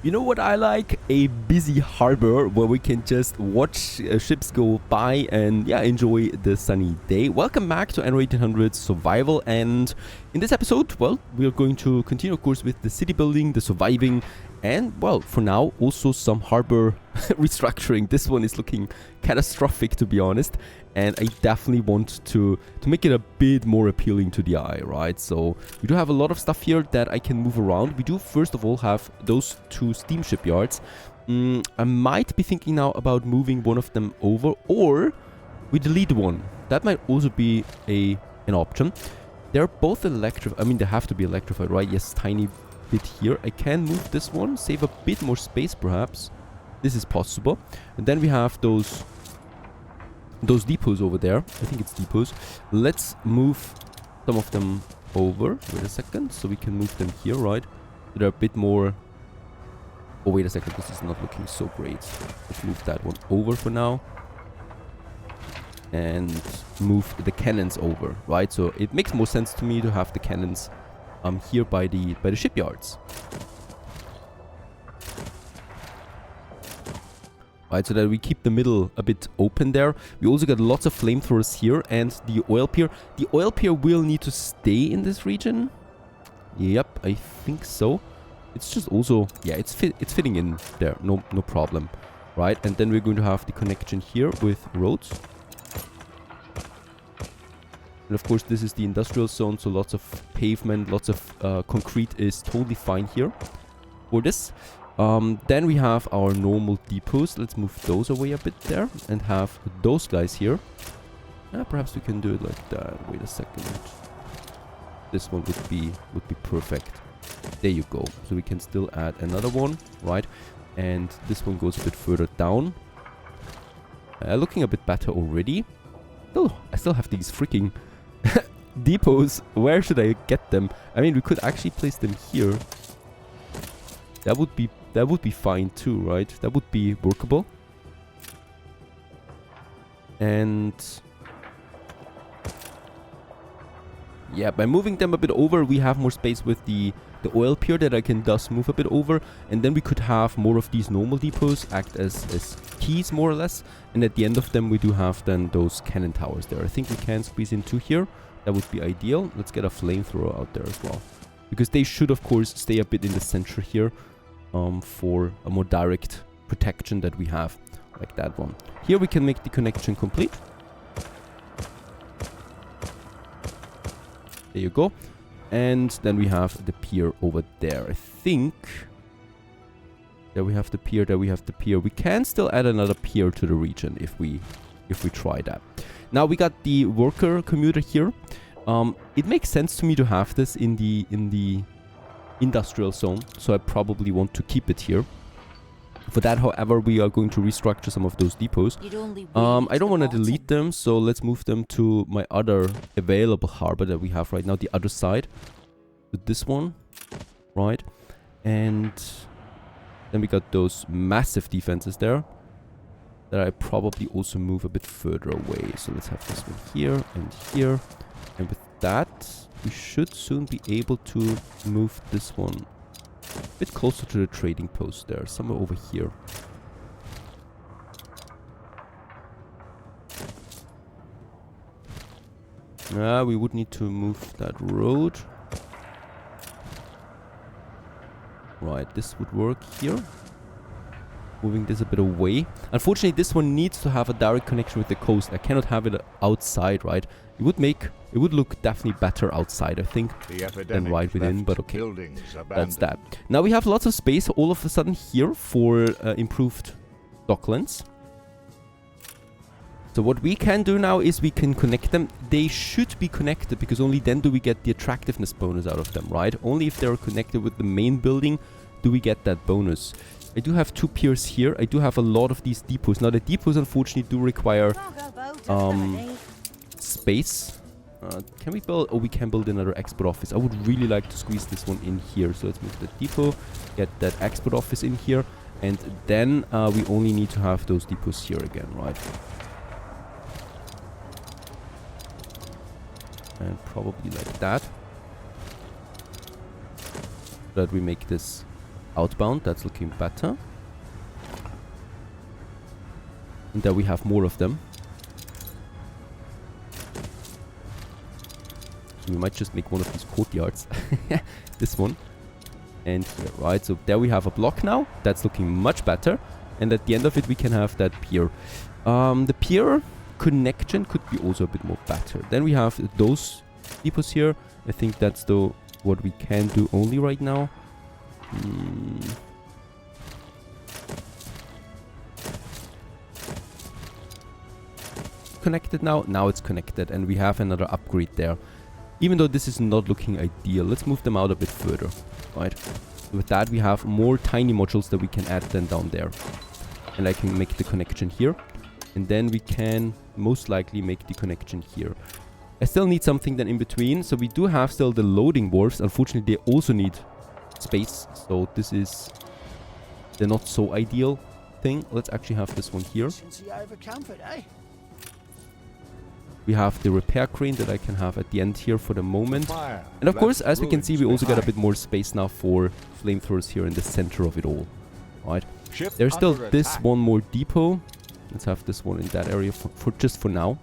You know what I like? A busy harbor where we can just watch ships go by and yeah, enjoy the sunny day. Welcome back to Anno 1800 Survival, and in this episode, well, we are going to continue, of course, with the city building, the surviving, and, well, for now, also some harbor restructuring. This one is looking catastrophic, to be honest, and I definitely want to make it a bit more appealing to the eye, right? So we do have a lot of stuff here that I can move around. We do, first of all, have those two steam shipyards. I might be thinking now about moving one of them over, or we delete one. That might also be an option. They're both electrified. I mean, they have to be electrified, right? Yes, tiny bit here. I can move this one, save a bit more space, perhaps. This is possible. And then we have those depots over there. I think it's depots. Let's move some of them over. Wait a second. So we can move them here, right? They're a bit more... Oh, wait a second. This is not looking so great. Let's move that one over for now. And move the cannons over, right? So it makes more sense to me to have the cannons here by the shipyards. Right, so that we keep the middle a bit open there. We also got lots of flamethrowers here and the oil pier. The oil pier will need to stay in this region. Yep, I think so. It's just also, yeah, it's fitting in there, no problem, right? And then we're going to have the connection here with roads. And of course, this is the industrial zone, so lots of pavement, lots of concrete is totally fine here for this. Then we have our normal depots. Let's move those away a bit there and have those guys here. Perhaps we can do it like that. Wait a second. This one would be perfect. There you go. So we can still add another one, right? And this one goes a bit further down. Looking a bit better already. Oh, I still have these freaking depots. Where should I get them? I mean, we could actually place them here. That would be fine too, right? That would be workable. And yeah, by moving them a bit over, we have more space with the oil pier that I can thus move a bit over. And then we could have more of these normal depots act as keys, more or less. And at the end of them, we do have then those cannon towers there. I think we can squeeze in two here. That would be ideal. Let's get a flamethrower out there as well, because they should, of course, stay a bit in the center here. For a more direct protection that we have, like that one. Here we can make the connection complete. There you go. And then we have the pier over there. I think there we have the pier, there we have the pier. We can still add another pier to the region if we try that. Now we got the worker commuter here. It makes sense to me to have this in the industrial zone, so I probably want to keep it here. For that, however, we are going to restructure some of those depots. I don't want to delete them, so let's move them to my other available harbor that we have right now, the other side. With this one, right? And then we got those massive defenses there that I probably also move a bit further away. So let's have this one here and here. And with that, we should soon be able to move this one a bit closer to the trading post there, somewhere over here. We would need to move that road. Right, this would work here. Moving this a bit away. Unfortunately, this one needs to have a direct connection with the coast. I cannot have it outside, right? It would look definitely better outside, I think, than right within, but okay, that's that. Now we have lots of space all of a sudden here for improved docklands. So what we can do now is we can connect them. They should be connected, because only then do we get the attractiveness bonus out of them, right? Only if they're connected with the main building do we get that bonus. I do have two piers here. I do have a lot of these depots. Now the depots unfortunately do require space. Can we build... Oh, we can build another export office. I would really like to squeeze this one in here. So let's move the depot, get that export office in here, and then we only need to have those depots here again, right? And probably like that. That we make this Outbound, that's looking better. And there we have more of them. So we might just make one of these courtyards. This one. And here, right? So there we have a block now. That's looking much better. And at the end of it, we can have that pier. The pier connection could be also a bit more better. Then we have those depots here. I think that's what we can do only right now. Connected now. Now it's connected, and we have another upgrade there. Even though this is not looking ideal, let's move them out a bit further. Right. With that, we have more tiny modules that we can add then down there. And I can make the connection here. And then we can most likely make the connection here. I still need something then in between. So we do have still the loading wharves. Unfortunately, they also need space. So this is the not so ideal thing. Let's actually have this one here. We have the repair crane that I can have at the end here for the moment. And of course, as we can see, we also got a bit more space now for flamethrowers here in the center of it all. Right. There's still this one more depot. Let's have this one in that area for just for now.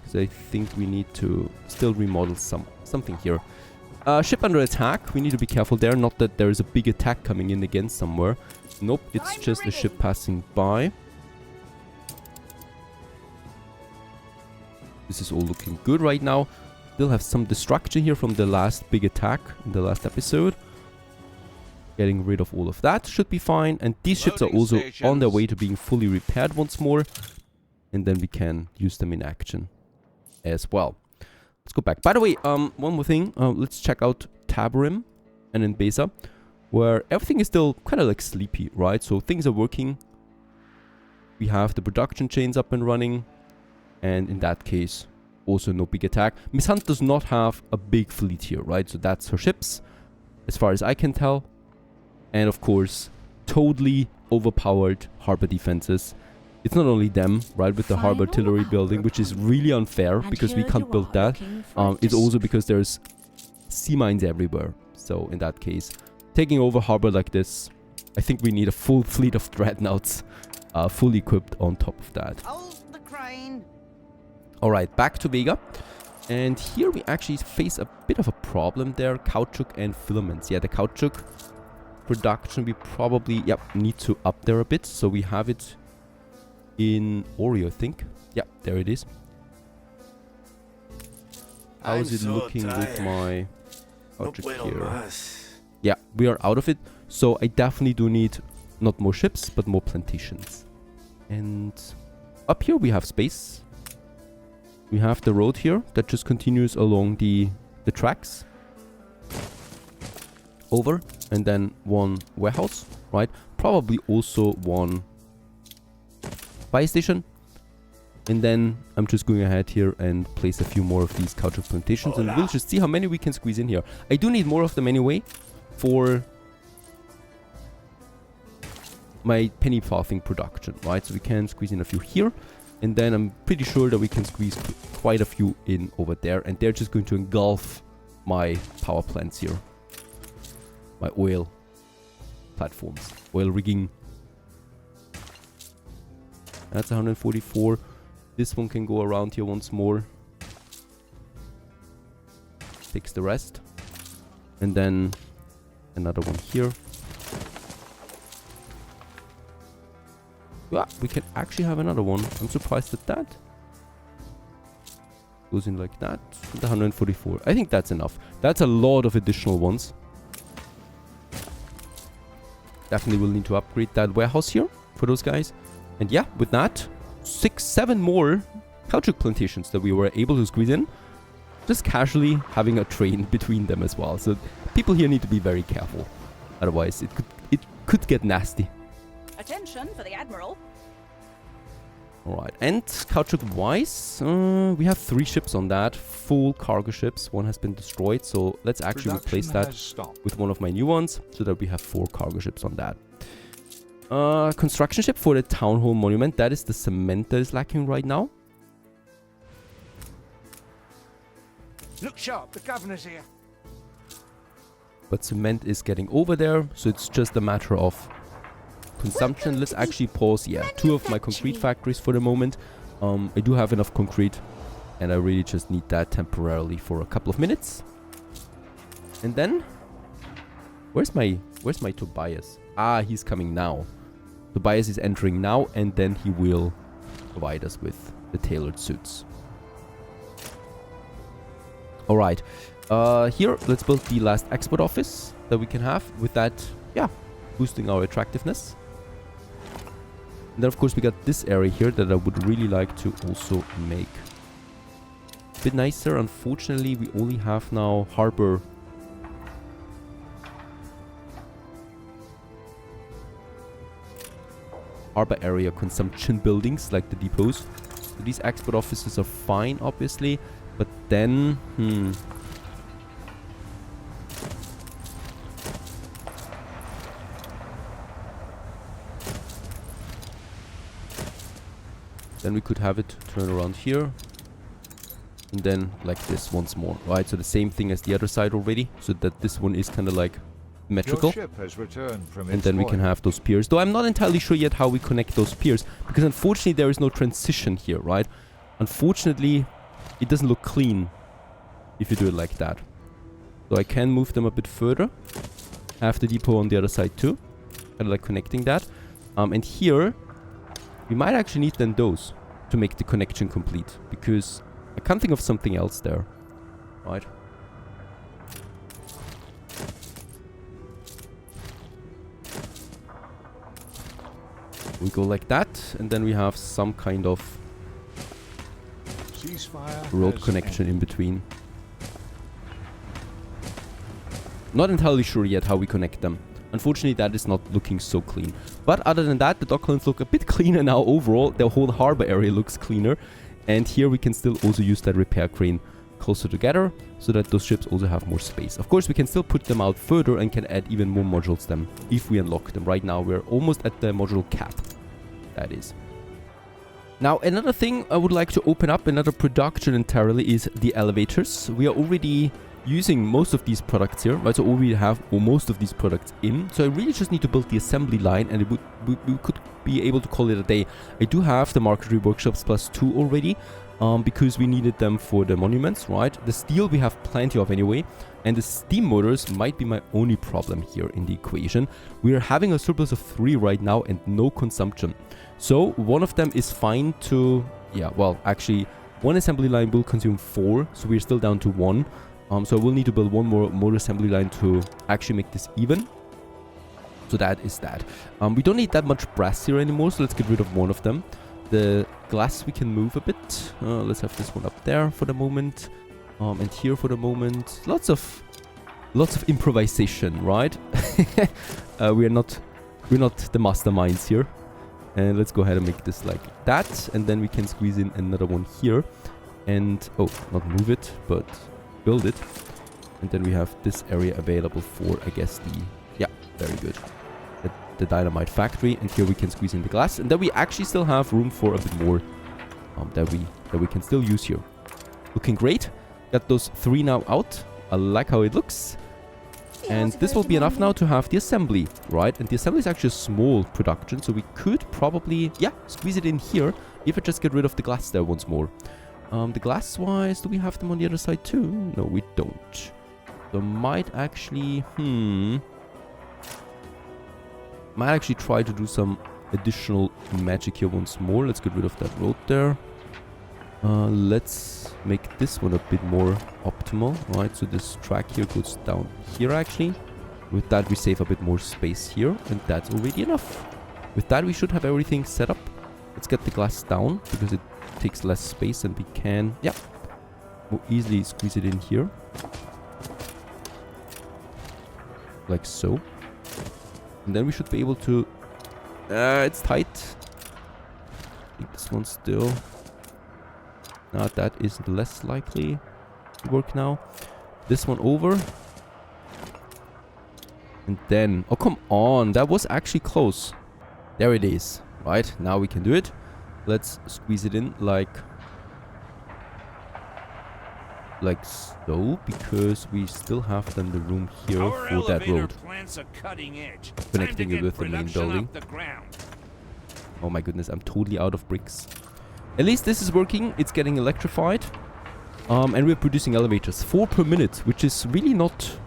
Because I think we need to still remodel something here. Ship under attack. We need to be careful there. Not that there is a big attack coming in again somewhere. Nope, it's just a ship passing by. This is all looking good right now. Still have some destruction here from the last big attack in the last episode. Getting rid of all of that should be fine. And these ships are also on their way to being fully repaired once more. And then we can use them in action as well. Let's go back. By the way, one more thing. Let's check out Tabarim and in Beza, where everything is still kind of like sleepy, right? So things are working. We have the production chains up and running. And in that case, also no big attack. Miss Hunt does not have a big fleet here, right? So that's her ships, as far as I can tell. And of course, totally overpowered harbor defenses. It's not only them, right, with the harbor artillery building, which is really unfair because we can't build that. It's also because there's sea mines everywhere. So in that case, taking over harbor like this, I think we need a full fleet of dreadnoughts fully equipped on top of that. Alright, back to Vega. And here we actually face a bit of a problem there. Caoutchouc and filaments. Yeah, the caoutchouc production we probably need to up there a bit. So we have it in Oreo, I think. Yeah, there it is. How is it looking with my caoutchouc here? Yeah, we are out of it. So I definitely do need not more ships, but more plantations. And up here we have space. We have the road here that just continues along the tracks. Over. And then one warehouse, right? Probably also one fire station. And then I'm just going ahead here and place a few more of these caoutchouc plantations. And we'll just see how many we can squeeze in here. I do need more of them anyway for my penny farthing production, right? So we can squeeze in a few here. And then I'm pretty sure that we can squeeze quite a few in over there. And they're just going to engulf my power plants here. My oil platforms. Oil rigging. That's 144. This one can go around here once more. Takes the rest. And then another one here. Yeah, we can actually have another one. I'm surprised at that. Goes in like that. And 144. I think that's enough. That's a lot of additional ones. Definitely will need to upgrade that warehouse here for those guys. And yeah, with that, 6-7 more caoutchouc plantations that we were able to squeeze in. Just casually having a train between them as well. So people here need to be very careful. Otherwise, it could get nasty. Attention for the Admiral. Alright, and caoutchouc-wise, we have 3 ships on that. Full cargo ships. One has been destroyed, so let's actually replace that with one of my new ones, so that we have 4 cargo ships on that. Construction ship for the Town Hall Monument. That is the cement that is lacking right now. Look sharp, the governor's here. But cement is getting over there, so it's just a matter of consumption. Let's actually pause, yeah, 2 of my concrete factories for the moment. I do have enough concrete, and I really just need that temporarily for a couple of minutes. And then, where's my Tobias? Ah, he's coming now. Tobias is entering now, and then he will provide us with the tailored suits. Alright, here, let's build the last export office that we can have. With that, yeah, boosting our attractiveness. And then, of course, we got this area here that I would really like to also make a bit nicer. Unfortunately, we only have now harbor area consumption buildings like the depots. So these export offices are fine, obviously, but then then we could have it turn around here and then like this once more, right? So the same thing as the other side already, so that this one is kind of like symmetrical. Your ship has returned from and then we can have those piers. Though I'm not entirely sure yet how we connect those piers, because unfortunately there is no transition here, right? Unfortunately, it doesn't look clean if you do it like that. So I can move them a bit further. Have the depot on the other side too. Kind of like connecting that. And here, we might actually need then those to make the connection complete, because I can't think of something else there, right? We go like that, and then we have some kind of road connection in between. Not entirely sure yet how we connect them. Unfortunately, that is not looking so clean. But other than that, the docklands look a bit cleaner now overall. The whole harbor area looks cleaner. And here we can still also use that repair crane closer together, so that those ships also have more space. Of course, we can still put them out further and can add even more modules then if we unlock them. Right now, we're almost at the module cap. That is. Now, another thing I would like to open up, another production entirely, is the elevators. We are already using most of these products here, right? So already have most of these products in. So I really just need to build the assembly line, and we could be able to call it a day. I do have the marquetry workshops +2 already, because we needed them for the monuments, right? The steel we have plenty of anyway, and the steam motors might be my only problem here in the equation. We are having a surplus of 3 right now and no consumption. So one of them is fine to, yeah, well, actually, one assembly line will consume 4, so we're still down to 1. So we'll need to build one more motor assembly line to actually make this even. So that is that. We don't need that much brass here anymore, so let's get rid of one of them. The glass we can move a bit. Let's have this one up there for the moment, and here for the moment. Lots of improvisation, right? we're not the masterminds here. And let's go ahead and make this like that, and then we can squeeze in another one here, and not move it, but build it. And then we have this area available for, I guess, very good, the dynamite factory. And here we can squeeze in the glass, and then we actually still have room for a bit more that we can still use here. Looking great. Got those 3 now out. I like how it looks. And this will be enough now to have the assembly, right? And the assembly is actually a small production, so we could probably, squeeze it in here if I just get rid of the glass there once more. The glass-wise, do we have them on the other side too? No, we don't. So might actually, might actually try to do some additional magic here once more. Let's get rid of that road there. Let's make this one a bit more optimal, right? So this track here goes down here actually. With that we save a bit more space here, and that's already enough. With that we should have everything set up. Let's get the glass down, because it takes less space, and we can, more easily squeeze it in here. Like so. And then we should be able to, it's tight. I think this one still. Now that is less likely to work now. This one over. And then, oh come on, that was actually close. There it is. Right, now we can do it. Let's squeeze it in like like so, because we still have then the room here Our for that road. plants are cutting edge. Connecting Time it to with get the main production building. off the ground. Oh my goodness, I'm totally out of bricks. At least this is working. It's getting electrified. And we're producing elevators. 4 per minute, which is really not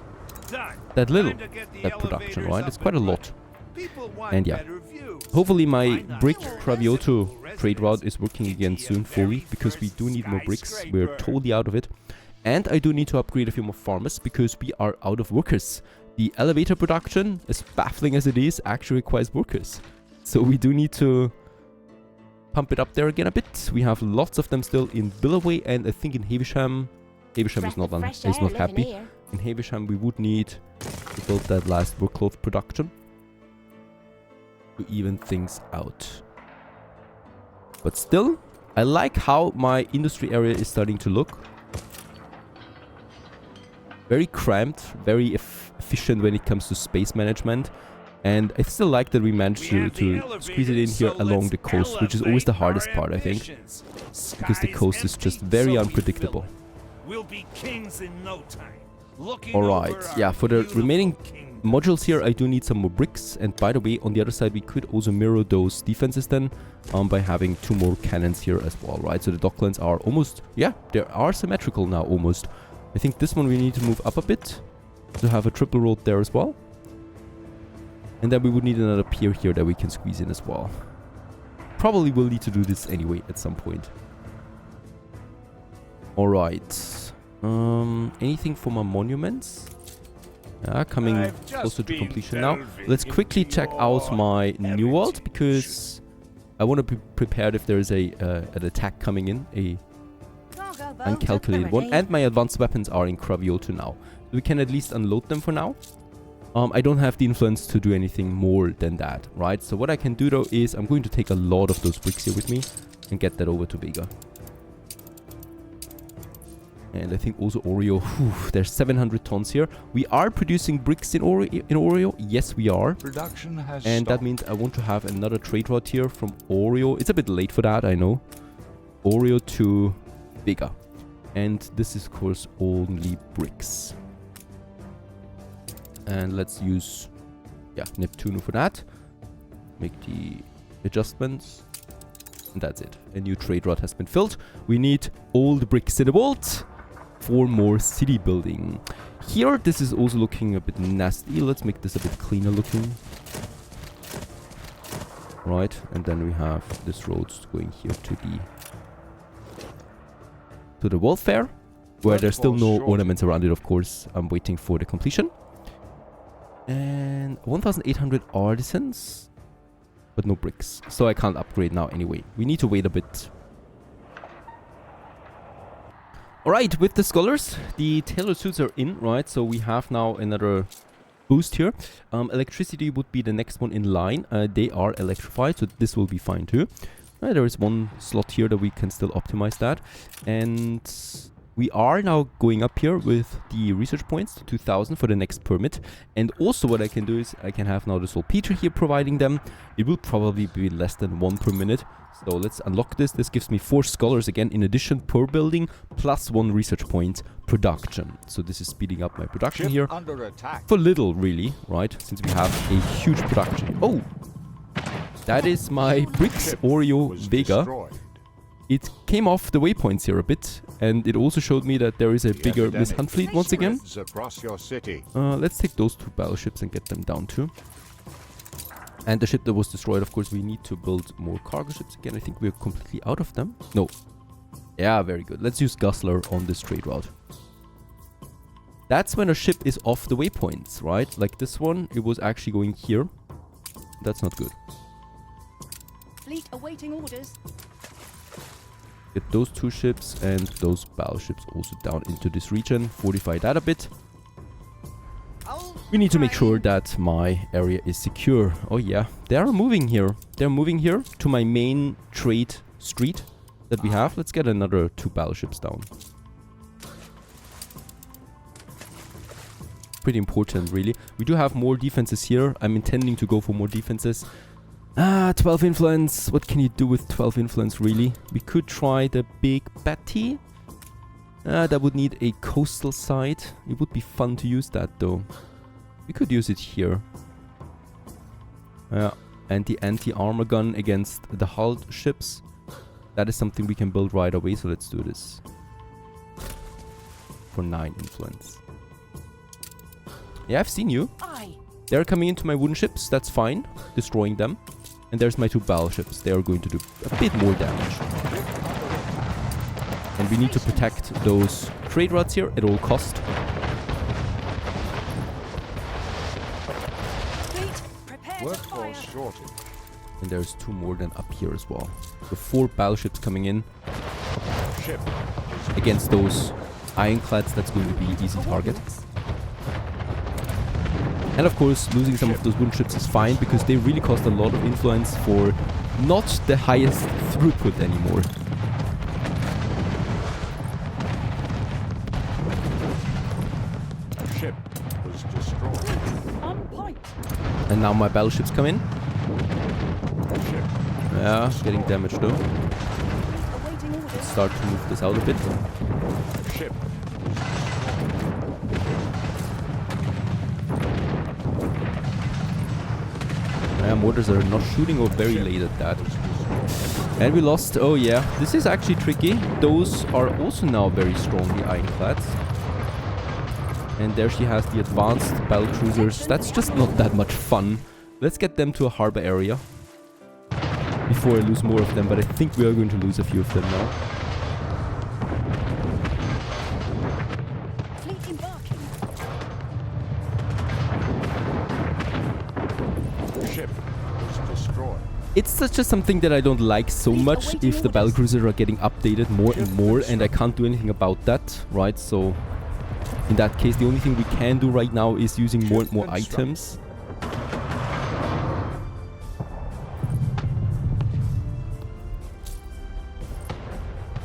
Done. that little, Time to get the that production, elevators right? up It's quite a and lot. running. People want And yeah, better views. hopefully my Find us brick your Cravioto residential trade route is working Get again the soon very fully, because we first do need more bricks. skyscraper. We're totally out of it. And I do need to upgrade a few more farmers, because we are out of workers. The elevator production, as baffling as it is, actually requires workers. So we do need to pump it up there again a bit. We have lots of them still in Billaway, and I think in Havisham. Havisham is not happy. In Havisham we would need to build that last workload production to even things out. But still, I like how my industry area is starting to look. Very cramped, very efficient when it comes to space management. And I still like that we managed to squeeze it in here along the coast, which is always the hardest part, I think. Because the coast is just very unpredictable. We'll be kings in no time. Alright, yeah, for the remaining modules here, I do need some more bricks. And by the way, on the other side, we could also mirror those defenses then by having 2 more cannons here as well, right? So the docklands are almost, yeah, they are symmetrical now almost. I think this one we need to move up a bit to have a triple road there as well. And then we would need another pier here that we can squeeze in as well. Probably will need to do this anyway at some point. Alright. Anything for my monuments? Yeah, coming closer to completion now. Let's quickly check out my new world, because I want to be prepared if there is an attack coming in, a uncalculated one. And my advanced weapons are in Cravioto now. We can at least unload them for now. I don't have the influence to do anything more than that, right? So what I can do though is I'm going to take a lot of those bricks here with me and get that over to Vega. And I think also Oreo, there's 700 tons here. We are producing bricks in Oreo. Yes, we are. Production has and stopped. that means I want to have another trade route here from Oreo. It's a bit late for that, I know. Oreo to Vega. And this is of course only bricks. And let's use, yeah, Neptuno for that. Make the adjustments. And that's it. A new trade route has been filled. We need all the bricks in the world for more city building. Here, this is also looking a bit nasty. Let's make this a bit cleaner looking. Right, and then we have this road going here to the World Fair, where there's still no ornaments around it, of course. I'm waiting for the completion. And 1,800 artisans, but no bricks. So I can't upgrade now anyway. We need to wait a bit. Alright, with the scholars, the tailor suits are in, right? So we have now another boost here. Electricity would be the next one in line. They are electrified, so this will be fine too. There is one slot here that we can still optimize that. And we are now going up here with the research points to 2,000 for the next permit. And also what I can do is I can have now the saltpeter here providing them. It will probably be less than 1 per minute. So let's unlock this. This gives me 4 scholars again in addition per building, plus 1 research point production. So this is speeding up my production Ship here. under attack. For little, really, right? Since we have a huge production. Oh! That is my bricks Oreo Was Vega. destroyed. It came off the waypoints here a bit, and it also showed me that there is a bigger epidemic Miss Hunt fleet once again. spreads across your city. Let's take those 2 battleships and get them down too. And the ship that was destroyed, of course, we need to build more cargo ships again. I think we're completely out of them. No. Yeah, very good. Let's use Gusler on this trade route. That's when a ship is off the waypoints, right? Like this one, it was actually going here. That's not good. Fleet awaiting orders. Get those 2 ships and those battleships also down into this region. Fortify that a bit. We need to make sure that my area is secure. Oh yeah, they are moving here. They're moving here to my main trade street that we have. Let's get another 2 battleships down. Pretty important, really. We do have more defenses here. I'm intending to go for more defenses. 12 influence. What can you do with 12 influence, really? We could try the Big Betty. That would need a coastal side. It would be fun to use that though. We could use it here. And the anti-armor gun against the hulled ships. That is something we can build right away, so let's do this. For 9 influence. Yeah, I've seen you. Aye. They're coming into my wooden ships, that's fine. Destroying them. And there's my 2 battleships. They are going to do a bit more damage. And we need to protect those trade routes here at all cost. Fleet, prepare to fire. Workforce shortage. And there's 2 more than up here as well. So 4 battleships coming in. Ship. Against those ironclads, that's going to be an easy target. And of course, losing some of those wooden ships is fine, because they really cost a lot of influence for not the highest throughput anymore. Ship was destroyed. On point. And now my battleships come in. Ship. Yeah, getting damaged though. Fleet awaiting orders. Start to move this out a bit. Ship. Mortars are not shooting or very late at that. And we lost. Oh yeah, this is actually tricky. Those are also now very strong, the ironclads. And there she has the advanced battle cruisers. That's just not that much fun. Let's get them to a harbor area before I lose more of them, but I think we are going to lose a few of them now. Fleet embarking. Ship was destroyed. It's just something that I don't like so much if the battlecruisers are getting updated more and more, and I can't do anything about that, right? So in that case, the only thing we can do right now is using more and more items.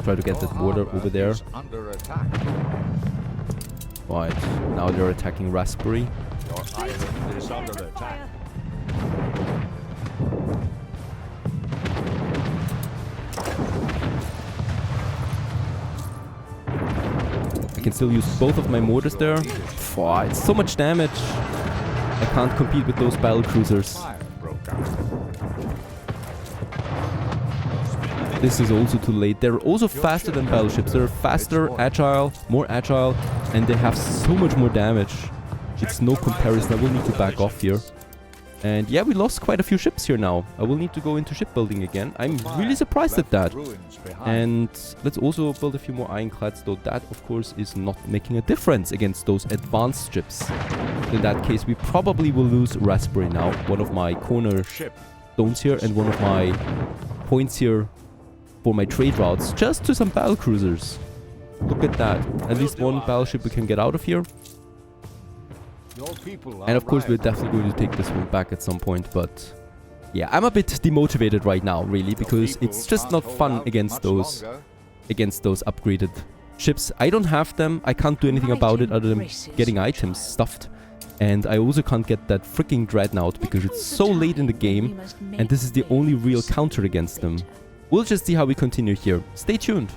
Try to get that mortar over there. Under attack. Right, now they're attacking Raspberry. Your island is under attack. I can still use both of my mortars there. Wow, it's so much damage. I can't compete with those battle cruisers. Fire broke out. This is also too late. They're also faster than battleships. They're faster, agile, more agile, and they have so much more damage. It's no comparison. I will need to back off here. And yeah, we lost quite a few ships here now. I will need to go into shipbuilding again. I'm really surprised at that. And let's also build a few more ironclads, though that, of course, is not making a difference against those advanced ships. In that case, we probably will lose Raspberry now, one of my corner stones here, and one of my points here for my trade routes, just to some battle cruisers. Look at that. At least one battleship we can get out of here. And of course, we're definitely going to take this one back at some point, but yeah, I'm a bit demotivated right now, really, because it's just not fun against those upgraded ships. I don't have them. I can't do anything about it other than getting items stuffed. And I also can't get that freaking dreadnought because it's so late in the game, and this is the only real counter against them. We'll just see how we continue here. Stay tuned.